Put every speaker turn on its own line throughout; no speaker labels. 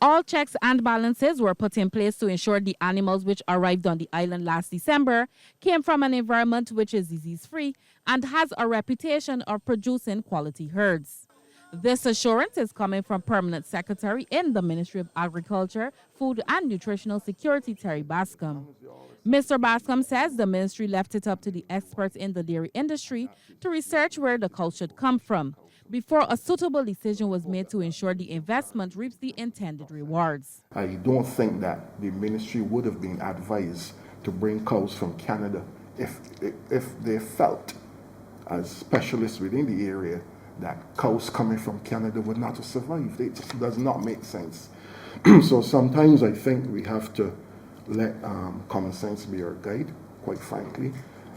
All checks and balances were put in place to ensure the animals which arrived on the island last December came from an environment which is disease-free and has a reputation of producing quality herds. This assurance is coming from Permanent Secretary in the Ministry of Agriculture, Food and Nutritional Security, Terry Bascom. Mr. Bascom says the ministry left it up to the experts in the dairy industry to research where the cow should come from before a suitable decision was made to ensure the investment reaps the intended rewards.
I don't think that the ministry would have been advised to bring cows from Canada if they felt, as specialists within the area, that cows coming from Canada would not have survived. It just does not make sense. So sometimes I think we have to let common sense be our guide, quite frankly,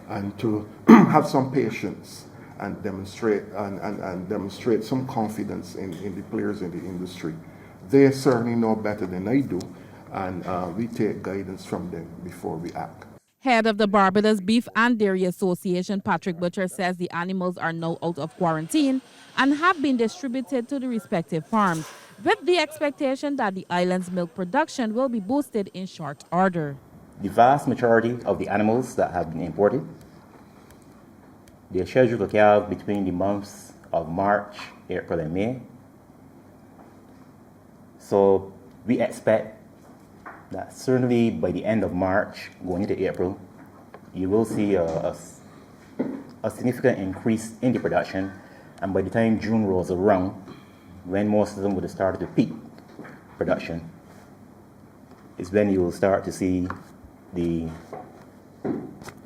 and to have some patience and demonstrate some confidence in the players in the industry. They certainly know better than I do, and we take guidance from them before we act.
Head of the Barbados Beef and Dairy Association, Patrick Butcher, says the animals are now out of quarantine and have been distributed to the respective farms, with the expectation that the island's milk production will be boosted in short order.
The vast majority of the animals that have been imported, they are scheduled to calve between the months of March, April, and May. So we expect that certainly by the end of March, going into April, you will see a significant increase in the production. And by the time June rolls around, when most of them would have started to peak production, is when you will start to see the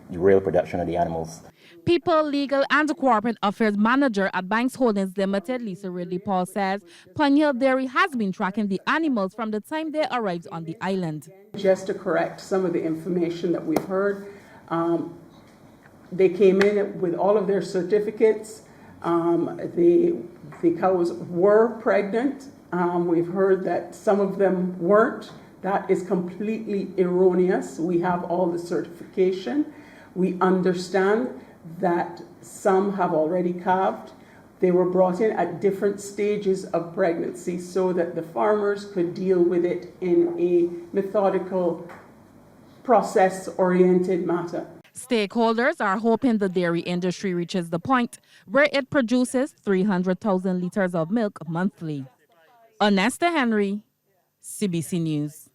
real production of the animals.
People, Legal and Corporate Affairs Manager at Banks Holdings Limited, Lisa Ridley Paul, says Pine Hill Dairy has been tracking the animals from the time they arrived on the island.
Just to correct some of the information that we've heard, they came in with all of their certificates. The cows were pregnant. We've heard that some of them weren't. That is completely erroneous. We have all the certification. We understand that some have already calved. They were brought in at different stages of pregnancy so that the farmers could deal with it in a methodical, process-oriented manner.
Stakeholders are hoping the dairy industry reaches the point where it produces 300,000 liters of milk monthly. Anesta Henry, CBC News.